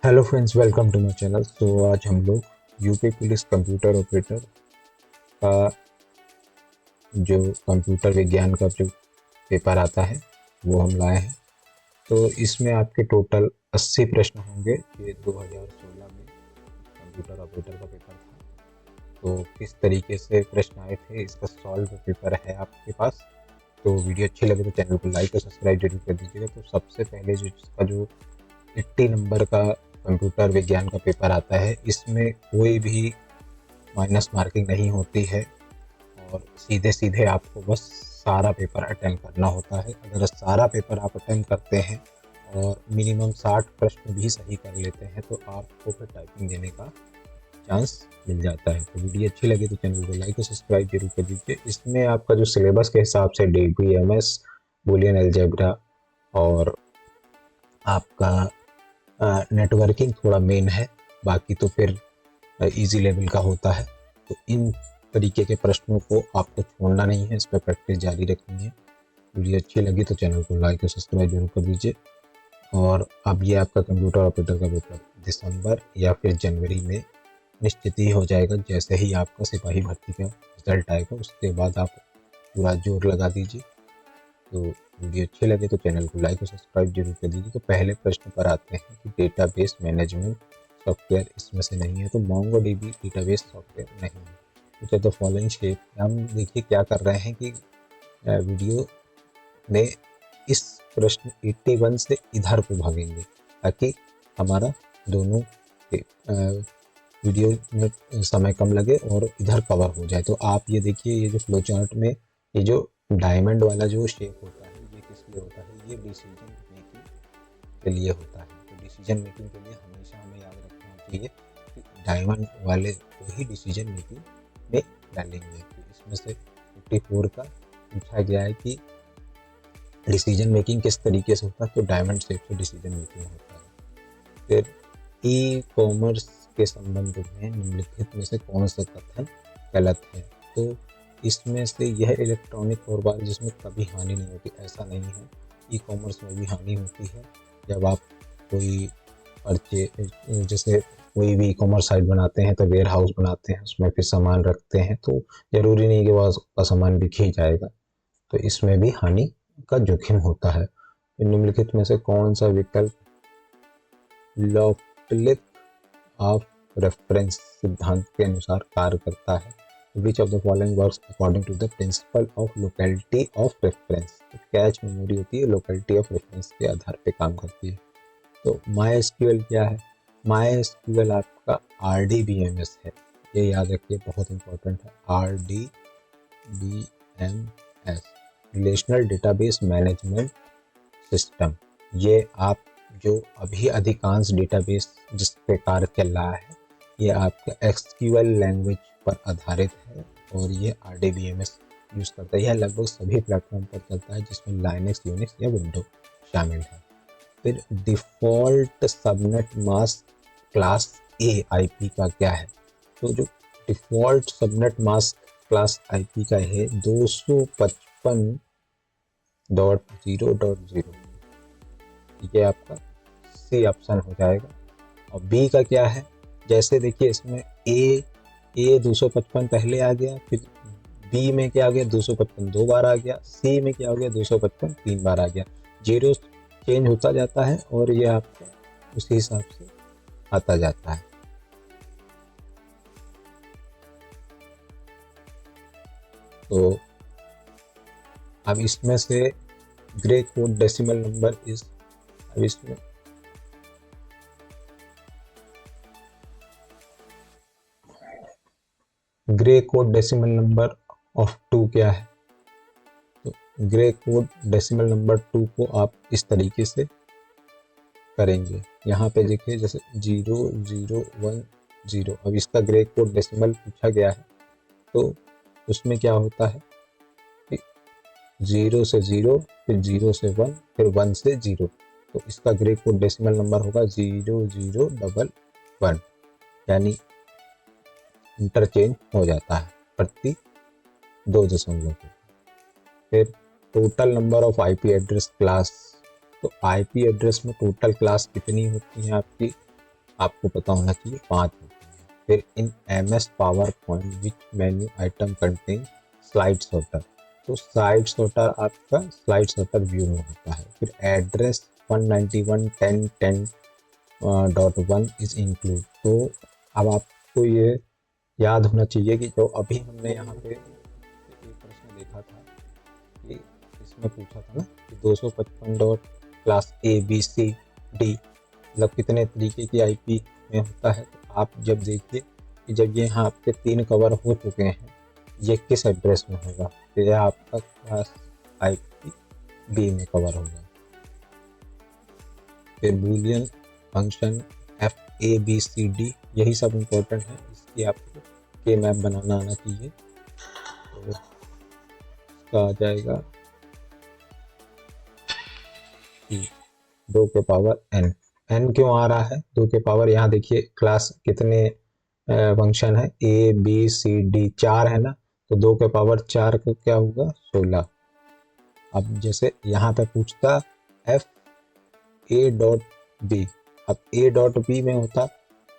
Hello friends, welcome to my channel. तो आज हम लोग यूपी पुलिस कंप्यूटर ऑपरेटर का जो कंप्यूटर विज्ञान का जो पेपर आता है वो हम लाए हैं। तो इसमें आपके टोटल 80 प्रश्न होंगे। ये 2016 में कंप्यूटर ऑपरेटर का पेपर था। तो किस तरीके से प्रश्न आए थे, इसका सॉल्व पेपर है आपके पास। तो वीडियो अच्छी लगे तो चैनल को लाइक और सब्सक्राइब जरूर कर दीजिएगा। तो सबसे पहले जो 80 नंबर का कंप्यूटर विज्ञान का पेपर आता है, इसमें कोई भी माइनस मार्किंग नहीं होती है और सीधे सीधे आपको बस सारा पेपर अटेम्प्ट करना होता है। अगर सारा पेपर आप अटेम्प्ट करते हैं और मिनिमम 60 प्रश्न भी सही कर लेते हैं तो आपको फिर टाइपिंग देने का चांस मिल जाता है। तो वीडियो अच्छी लगी तो चैनल को लाइक और सब्सक्राइब जरूर कर दीजिए। इसमें आपका जो सिलेबस के हिसाब से DBMS, बूलियन अलजेब्रा और आपका नेटवर्किंग थोड़ा मेन है। बाकी तो फिर इजी लेवल का होता है। तो इन तरीके के प्रश्नों को आपको छोड़ना नहीं है, इस पर प्रैक्टिस जारी रखनी है। वीडियो अच्छी लगी तो चैनल को लाइक और सब्सक्राइब जरूर कर दीजिए। और अब ये आपका कंप्यूटर ऑपरेटर का पेपर दिसंबर या फिर जनवरी में निश्चित ही हो जाएगा। जैसे ही आपका सिपाही भर्ती का रिजल्ट आएगा उसके बाद आप पूरा जोर लगा दीजिए। तो वीडियो अच्छे लगे तो चैनल को लाइक और सब्सक्राइब जरूर कर दीजिए। तो पहले प्रश्न पर आते हैं कि डेटाबेस मैनेजमेंट सॉफ्टवेयर इसमें से नहीं है। तो मोंगोडीबी डेटाबेस सॉफ्टवेयर नहीं है। Which are the following shape. हम देखिए क्या कर रहे हैं कि वीडियो में इस प्रश्न 81 से इधर को भागेंगे ताकि हमारा दोनों वीडियो में समय कम लगे और इधर कवर हो जाए। तो आप ये देखिए, ये जो फ्लो चार्ट में ये जो डायमंड वाला जो शेप होता है ये किस लिए होता है, ये डिसीजन मेकिंग के लिए होता है। तो डिसीजन मेकिंग के लिए हमेशा हमें याद रखना चाहिए कि डायमंड वाले को ही डिसीजन मेकिंग में डालेंगे। तो इसमें से 54 का पूछा गया है कि डिसीजन मेकिंग किस तरीके से होता है। तो डायमंड शेप से डिसीजन मेकिंग होता है। फिर ई कॉमर्स के संबंध में निम्नलिखित में से कौन सा कथन गलत है। तो इसमें से यह इलेक्ट्रॉनिक कारोबार जिसमें कभी हानि नहीं होती, ऐसा नहीं है। ई कॉमर्स में भी हानि होती है। जब आप कोई परचे जैसे कोई भी ई कॉमर्स साइट बनाते हैं तो वेयर हाउस बनाते हैं, उसमें फिर सामान रखते हैं, तो जरूरी नहीं कि वह सामान बिक ही जाएगा। तो इसमें भी हानि का जोखिम होता है। निम्नलिखित में से कौन सा विकल्प लॉकलिक ऑफ रेफरेंस सिद्धांत के अनुसार कार्य करता है। Which of the following works according to the principle of locality of reference. तो कैच मेमोरी होती है, लोकेलिटी ऑफ रेफरेंस के आधार पे काम करती है। तो माई एसक्यूएल क्या है? माई एसक्यूएल आपका RDBMS है। ये याद रखिए, बहुत इंपॉर्टेंट है। RDBMS, relational database management system. ये आप जो अभी अधिकांश डेटाबेस जिस पे कार्य चल रहा है ये आपका SQL लैंग्वेज पर आधारित है और ये RDBMS यूज़ करता है। यह लगभग सभी प्लेटफॉर्म पर चलता है जिसमें लाइनक्स, यूनिक्स या विंडो शामिल है। फिर default subnet mask class A IP का क्या है? तो जो default subnet mask class IP का है 255.0.0। ये आपका सी ऑप्शन हो जाएगा। और बी का क्या है? जैसे देखिए इसमें ए 255 पहले आ गया, फिर बी में क्या आ गया, 255 दो बार आ गया, सी में क्या हो गया, 255 तीन बार आ गया। जीरो चेंज होता जाता है और ये आपका उसी हिसाब से आता जाता है। तो अब इसमें से ग्रे कोड डेसिमल नंबर इस अब इसमें grey code decimal number of 2 क्या है? तो ग्रे कोड डेसिमल नंबर 2 को आप इस तरीके से करेंगे। यहाँ पे देखिए जैसे 0010। अब इसका ग्रे कोड डेसिमल पूछा गया है तो उसमें क्या होता है कि 0 से 0, फिर 0 से 1, फिर 1 से 0। तो इसका ग्रे कोड डेसिमल नंबर होगा 0011, यानी इंटरचेंज हो जाता है प्रति 2 दशमलव को। फिर total number of IP address class. तो IP एड्रेस में टोटल क्लास कितनी होती है आपकी? आपको पता होना चाहिए 5 होते हैं। फिर इन MS power point which menu atom contain slide sorter, तो स्लाइड सॉर्टर आपका स्लाइड सॉर्टर व्यू में होता है। फिर एड्रेस 191.10.1 इज इंक्लूड, तो अब आपको ये याद होना चाहिए कि जो अभी हमने यहाँ पे एक प्रश्न देखा था कि इसमें पूछा था ना कि 255 डॉट क्लास ABCD मतलब कितने तरीके की IP में होता है। तो आप जब देखिए कि जब ये यहाँ आपके 3 कवर हो चुके हैं, ये किस एड्रेस में होगा, तो यह आपका क्लास IP B में कवर होगा। फिर बूलियन फंक्शन FABCD यही सब इम्पोर्टेंट है, इसकी आपको के मैप बनाना आना चाहिए। तो इसका आ जाएगा 2 के पावर n क्यों आ रहा है 2 के पावर, यहाँ देखिए क्लास कितने फंक्शन है ABCD 4 है ना, तो 2 के पावर 4 को क्या होगा 16। अब जैसे यहाँ पे पूछता FA.B, अब A.B में होता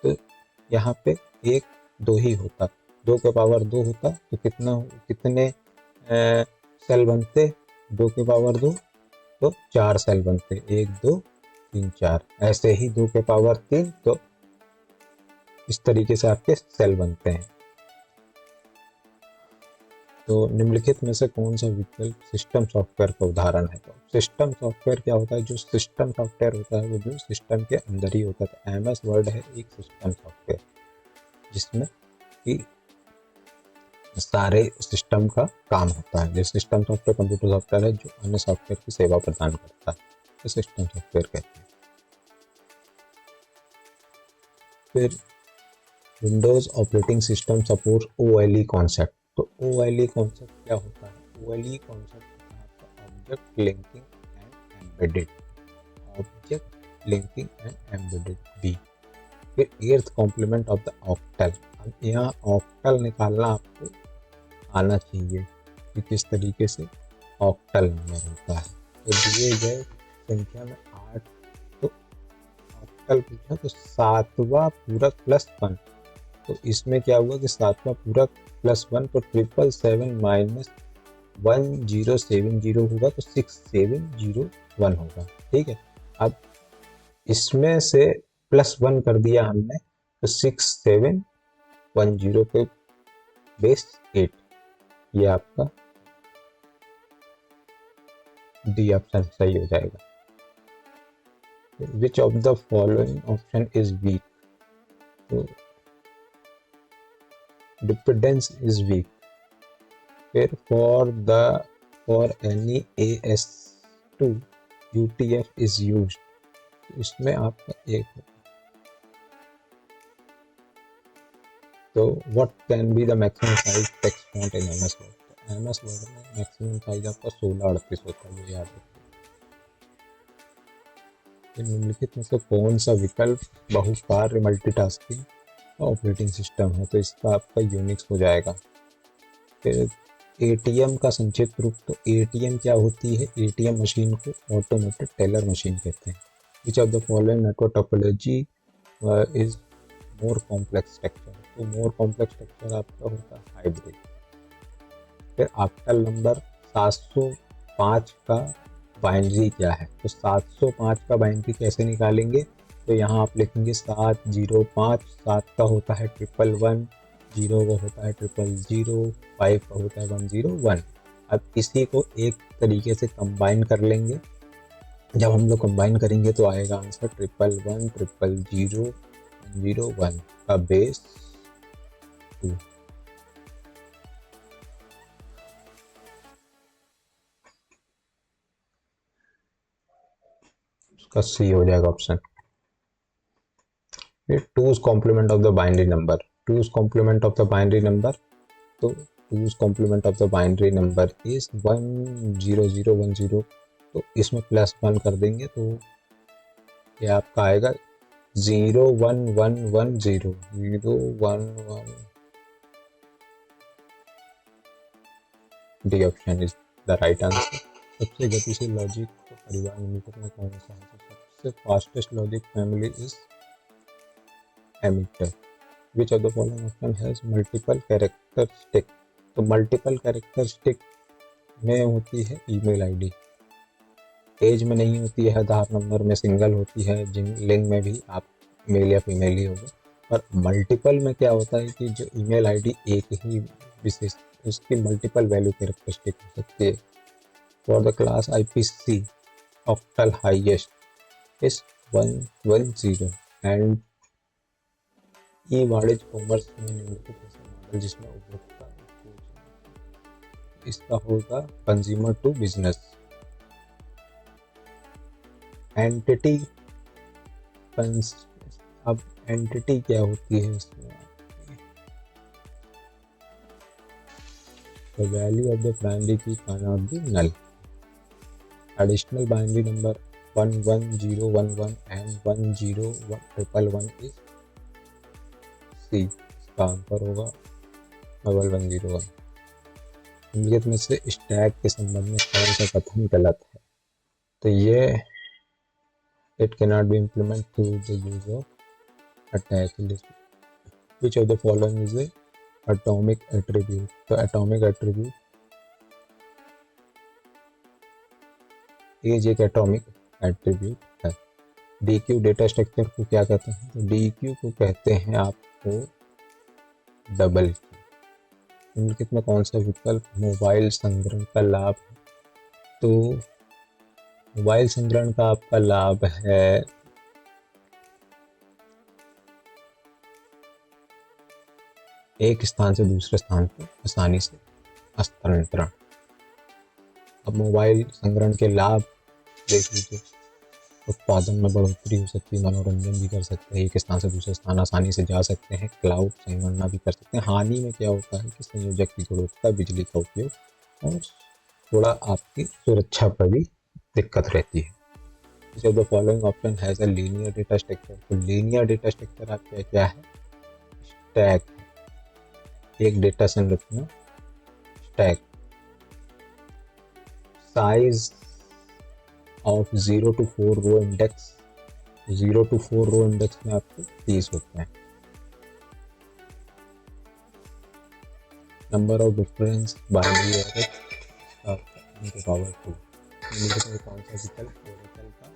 तो यहाँ पे 1 2 ही होता, 2 के पावर 2 होता तो कितने सेल बनते 2 के पावर 2, तो 4 सेल बनते 1 2 3 4। ऐसे ही 2 के पावर 3, तो इस तरीके से आपके सेल बनते हैं। तो निम्नलिखित में से कौन सा विकल्प सिस्टम सॉफ्टवेयर का उदाहरण है। तो सिस्टम सॉफ्टवेयर क्या होता है, जो सिस्टम सॉफ्टवेयर होता है वो जो सिस्टम के अंदर ही होता है। MS वर्ड है एक सिस्टम सॉफ्टवेयर जिसमें कि सारे सिस्टम का काम होता है। जो सिस्टम सॉफ्टवेयर कंप्यूटर सॉफ्टवेयर है जो अन्य सॉफ्टवेयर की सेवा प्रदान करता है, तो सिस्टम सॉफ्टवेयर कहते हैं। फिर Windows operating system support OLE concept. तो OLE कॉन्सेप्ट क्या होता है, OLE कॉन्सेप्ट होता है आपका object linking and embedded, object linking and embedded B. फिर 8th complement of the octal. अब यहाँ ऑक्टल निकालना आपको आना चाहिए कि किस तरीके से ऑक्टल नंबर होता है। तो दिए गए संख्या में 8, तो ऑक्टल पूछा तो 7वां पूरक +1, तो इसमें क्या हुआ कि 7वां पूरक +1, तो 777 माइनस 1070 होगा, तो 6701 होगा। ठीक है, अब इसमें से +1 कर दिया हमने, तो 6710 पे बेस 8, ये आपका डी ऑप्शन सही हो जाएगा। विच of the following option is weak, तो डिपेंडेंस इज वीक। फिर for any AS2 UTF is used, तो इसमें आपका एक होगा। तो what can be the maximum size text font in MS word, तो MS वर्ड में मैक्सिमम साइज आपका 1638 होता है, ये याद रखिए। निम्नलिखित में से कौन सा विकल्प बहुकार्य मल्टीटास्किंग ऑपरेटिंग सिस्टम है, तो इसका आपका यूनिक्स हो जाएगा। फिर ATM का संक्षिप्त रूप, तो ATM क्या होती है, ATM मशीन को ऑटोमेटेड टेलर मशीन कहते हैं। विच of the following network topology is more complex structure, तो मोर कॉम्प्लेक्स स्ट्रक्चर आपका होता है हाइब्रिड। फिर ऑक्टल नंबर 705 का बाइनरी क्या है, तो 705 का बाइनरी कैसे निकालेंगे, तो यहाँ आप लिखेंगे 705, 7 का होता है 111, 0 का होता है 000, 5 का होता है 101। अब इसी को एक तरीके से कंबाइन कर लेंगे, जब हम लोग कंबाइन करेंगे तो आएगा आंसर 111, 000, 101 का बेस 2। उसका सी हो जाएगा ऑप्शन। फिर 2's complement of the binary number, 2's complement of the binary number, तो 2's complement of the binary number is 10010, तो इसमें +1 कर देंगे तो ये आपका आएगा 01110, 011। D option is the right answer. सबसे गतिशील लॉजिक का परिवार निम्नलिखित में कौन सा है, तो सबसे fastest logic family is emitter. Which of the following option has multiple characteristic? तो मल्टीपल कैरेक्टरिस्टिक में होती है ईमेल आईडी, एज में नहीं होती है, आधार नंबर में सिंगल होती है, जिन लिंक में भी आप मेल या फीमेल ही होगा। और मल्टीपल में क्या होता है कि जो ईमेल आईडी एक ही विशेष, उसकी मल्टीपल वैल्यू कैरेक्टरिस्टिक हो सकती है। For the class IPC octal highest is 110 and ई वाणिज्य कॉमर्स में निम्नलिखित मॉडल जिसमें उपभोक्ता इसका होगा कंज्यूमर टू बिजनेस। एंटिटी, अब एंटिटी क्या होती है इसमें? The value of the primary key cannot be null. Additional binary number 11011 and 10111 is C. इसका आंसर होगा 1101। निम्नलिखित में से स्टैक के संबंध में कौन सा कथन गलत है? तो ये it cannot be implemented through the use of attached list. Which of the following is a atomic attribute? तो atomic attribute एज एक एटॉमिक एट्रीब्यूट है। DQ डेटा स्ट्रक्चर को क्या कहते हैं? तो DQ को कहते हैं आपको डबल की। निम्नलिखित में कौन सा विकल्प मोबाइल संग्रहण का लाभ है? तो मोबाइल संग्रहण का आपका लाभ है एक स्थान से दूसरे स्थान पर आसानी से हस्तांतरण। अब मोबाइल संग्रहण के लाभ देख लीजिए, उत्पादन में बढ़ोतरी हो सकती है, मनोरंजन भी कर सकते हैं, एक स्थान से दूसरे स्थान आसानी से जा सकते हैं, क्लाउड संगणना भी कर सकते हैं। हानि में क्या होता है कि संयोजक की गुणवत्ता, बिजली का उपयोग और थोड़ा आपकी सुरक्षा पर भी दिक्कत रहती है। जब the following option has a linear data structure, तो लीनियर डेटा स्ट्रक्चर आपका क्या है? स्टैक है, एक डेटा संरचना stack. Size of 0 to 4 row index, 0 to 4 row index में आपको 30 होते हैं। Number of difference binary error power 2। कौन सा विकल्प ओरेकल का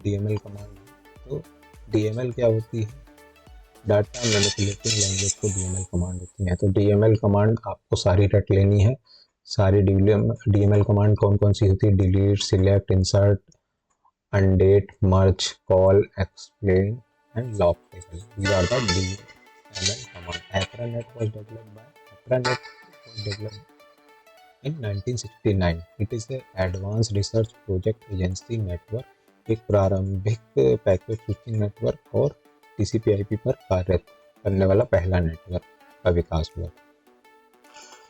DML कमांड है? तो DML क्या होती है? डाटा मैनिपुलेटिंग लैंग्वेज को DML कमांड होती है। तो DML कमांड आपको सारी रट लेनी है। सारी DML कमांड कौन कौन सी होती है? Delete, select, insert, update, merge, call, explain and lock table. These are the DML command. APRANET was developed in 1969. It is an advanced research project agency network, एक प्रारंभिक पैकेट स्विचिंग नेटवर्क और TCP/IP पर कार्य करने वाला पहला network का विकास हुआ।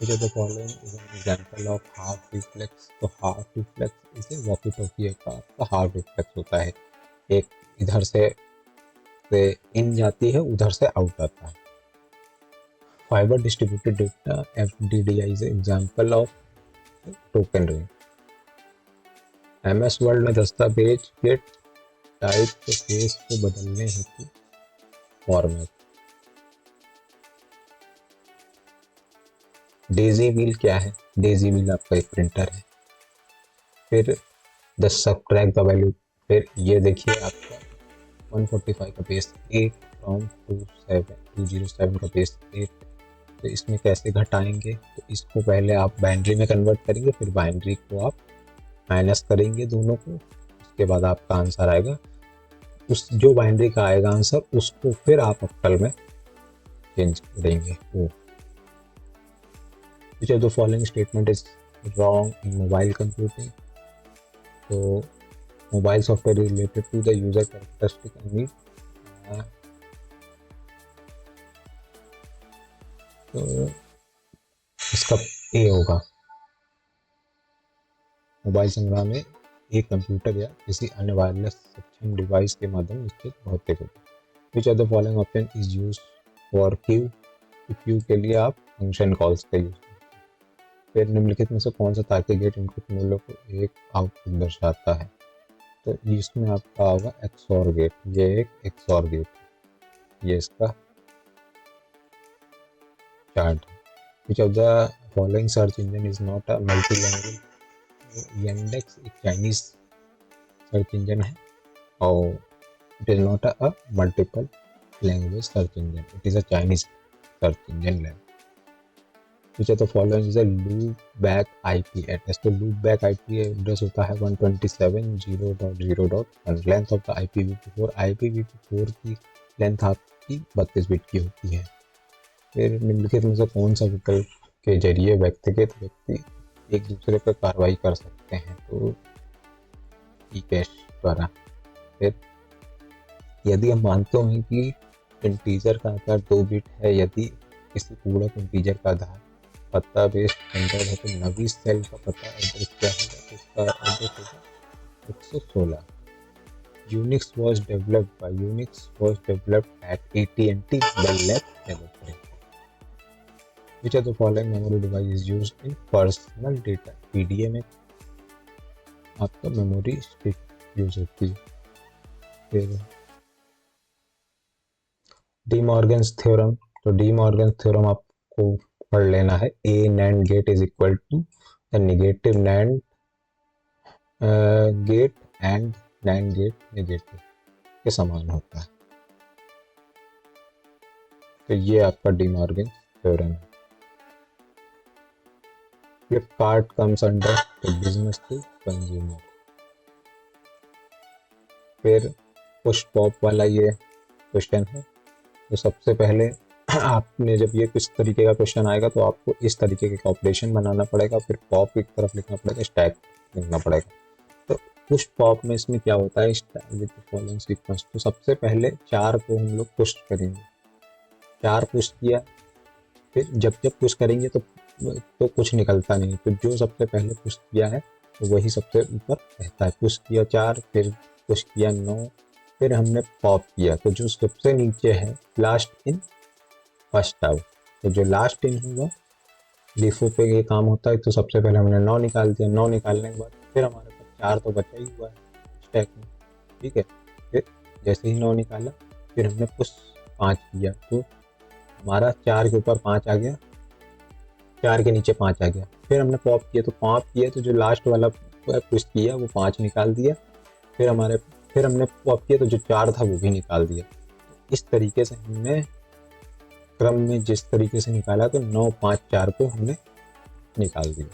Which of the following is an example of half reflex? तो half reflex इसे वॉकी टॉकी का आपका हाफ रिफ्लेक्स होता है, एक इधर से इन जाती है, उधर से आउट आता है। Fibre distributed data FDDI is example of token ring. MS word में दस्तावेज के टाइप के केस को बदलने हेतु फॉर्मेट। डेजी व्हील क्या है? डेजी व्हील आपका एक प्रिंटर है। फिर द सबट्रैक्ट द वैल्यू, फिर ये देखिए आपका 145 का बेस 8 फ्रॉम 207 का बेस 8। तो इसमें कैसे घटाएंगे? तो इसको पहले आप बाइनरी में कन्वर्ट करेंगे, फिर बाइनरी को आप माइनस करेंगे दोनों को, उसके बाद आपका आंसर आएगा। उस जो बाइनरी का आएगा आंसर, उसको फिर आप ऑक्टल में चेंज करेंगे। वो Which of the following statement is wrong in mobile computing? तो mobile software related to the user characteristic and need. तो इसका ए होगा। मोबाइल संग्रह में एक कंप्यूटर या किसी अन्य वायरलेस सक्षम डिवाइस के माध्यम निश्चित भौतिक होगा। Which of the following option is used for queue? तो क्यू के लिए आप फंक्शन कॉल्स का यूज। फिर निम्नलिखित में से कौन सा तार्किक गेट इनपुट मूल्य को एक आउटपुट दर्शाता है? तो इसमें आपका होगा XOR गेट, ये एक XOR गेट। ये इसका चार्ट है। Which of the following search engine is not a multi language. Yandex एक चाइनीज सर्च इंजन है और it is not a multiple language search engine, it is a Chinese search engine language. which of the following is a loop back IP address। तो loop back IP address होता है 127.0.0.1। Length of the IPv4, IPv4 की length आपकी 32 bit की होती है। फिर निम्नलिखित में से कौन सा विकल्प के जरिए व्यक्तिगत व्यक्ति एक दूसरे पर कार्रवाई कर सकते हैं? तो ई कैश द्वारा। फिर यदि हम मानते हैं कि इंटीजर का आकार 2 बिट है, यदि किसी पूर्णांक इंटीजर का आधार पता बेस 100 है, तो नवी सेल का पता एड्रेस क्या होगा? तो इसका एड्रेस होगा 116। Unix was developed at AT&T Bell Labs Laboratory। Which of the following memory device is used in personal data? PDA में आपका मेमोरी स्टिक यूज होती है। फिर डी मॉर्गन्स थ्योरम, तो डी मॉर्गन्स थ्योरम आपको पढ़ लेना है। A NAND gate is equal to the negative NAND gate and NAND gate negative के समान होता है। तो ये आपका डी मॉर्गन थ्योरम है। Flipkart comes under the business to consumer. फिर पुश पॉप वाला ये क्वेश्चन है। तो सबसे पहले आपने जब ये किस तरीके का क्वेश्चन आएगा तो आपको इस तरीके का ऑपरेशन बनाना पड़ेगा, फिर पॉप की तरफ लिखना पड़ेगा, स्टैक लिखना पड़ेगा। तो पुश पॉप में इसमें क्या होता है, स्टैक विद फॉलोइंग सीक्वेंस। तो सबसे पहले 4 को हम लोग पुश करेंगे, 4 पुश किया, फिर जब जब पुश करेंगे तो कुछ निकलता नहीं, तो जो सबसे पहले पुश किया है तो वही सबसे ऊपर रहता है। पुश किया 4, फिर पुश किया 9, फिर हमने पॉप किया, तो जो सबसे नीचे है लास्ट इन फर्स्ट आउट। तो जो लास्ट इन होगा लिफो पे ये काम होता है। तो सबसे पहले हमने 9 निकाल दिया, 9 निकालने के बाद फिर हमारे पास 4 तो बचा ही हुआ है स्टैक में, ठीक है। फिर जैसे ही 9 निकाला फिर हमने पुश 5 किया, तो हमारा 4 के ऊपर 5 आ गया, 4 के नीचे 5 आ गया। फिर हमने पॉप किया, तो पॉप किया तो जो लास्ट वाला पुश किया वो 5 निकाल दिया। फिर हमने पॉप किया तो जो 4 था वो भी निकाल दिया। इस तरीके से हमने क्रम में जिस तरीके से निकाला तो 9 5 4 को हमने निकाल दिया।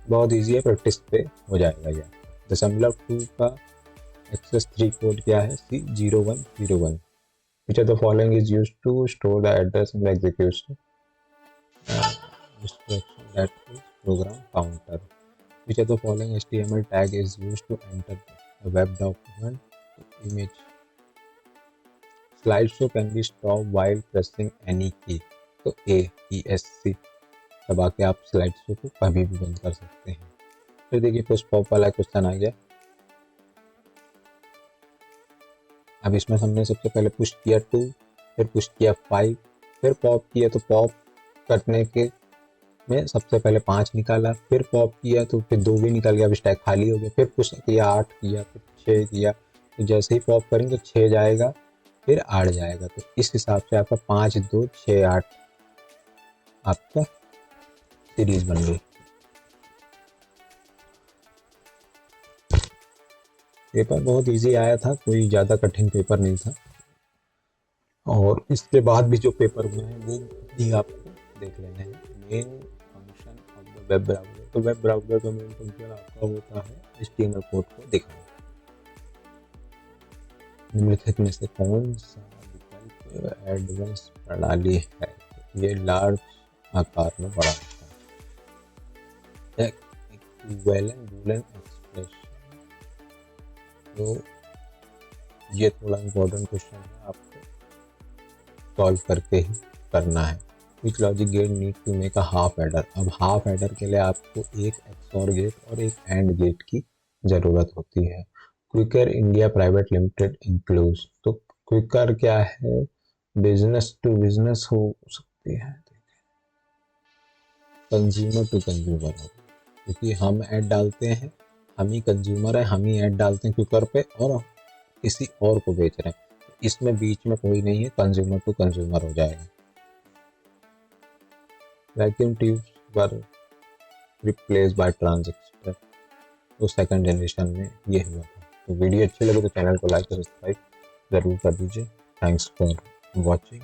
बहुत ईजी है, प्रैक्टिस पे हो जाएगा ये। 2 का एक्सेस 3 कोड क्या है? C0101। Which of the following is used to store the address in the execution instruction, that is program counter? Which of the following HTML tag is used to enter a web document image? Slideshow can be stopped while pressing any key। तो ESC दबा के आप slide show को कभी भी बंद कर सकते हैं। फिर देखिए पुश पॉप वाला क्वेश्चन आ गया। अब इसमें हमने सबसे पहले पुश किया 2, फिर पुश किया 5, फिर पॉप किया, तो पॉप करने के में सबसे पहले 5 निकाला, फिर पॉप किया तो फिर 2 भी निकल गया, अब स्टैक खाली हो गया। फिर पुश किया 8 किया, फिर 6 किया, तो जैसे ही पॉप करेंगे तो 6 जाएगा, फिर 8 जाएगा। तो इस हिसाब से आपका 5 2 6 8 आपका सीरीज बन गई। पेपर बहुत इजी आया था, कोई ज़्यादा कठिन पेपर नहीं था। और इसके बाद भी जो पेपर हुए हैं वो भी आपको देख लेने हैं। Main function of the web browser, तो वेब ब्राउज़र का मेन फंक्शन आपका होता है HTML कोड को दिखाना। निम्नलिखित में से कौन सा विकल्प एडवांस प्रणाली है? ये लार्ज आकार में बड़ा होता है। इक्विवेलेंट बूलियन एक्सप्रेशन, तो ये थोड़ा इम्पोर्टेंट क्वेश्चन है, आपको सॉल्व करके ही करना है। Which logic gate need to make a half adder? अब हाफ एडर के लिए आपको एक XOR गेट और एक AND गेट की ज़रूरत होती है। Quikr India private limited includes, तो क्विकर क्या है? बिजनेस टू बिजनेस हो सकती है, कंज्यूमर टू कंज्यूमर हो, क्योंकि हम ऐड डालते हैं, हम ही कंज्यूमर है, हम ही ऐड डालते हैं क्विकर पे और किसी और को बेच रहे हैं। इसमें बीच में कोई नहीं है, कंज्यूमर टू कंज्यूमर हो जाएगा। Vacuum tubes were replace by transistor, तो सेकंड जनरेशन में ये हुआ था। तो वीडियो अच्छी लगे तो चैनल को लाइक और सब्सक्राइब ज़रूर कर दीजिए। Thanks for watching.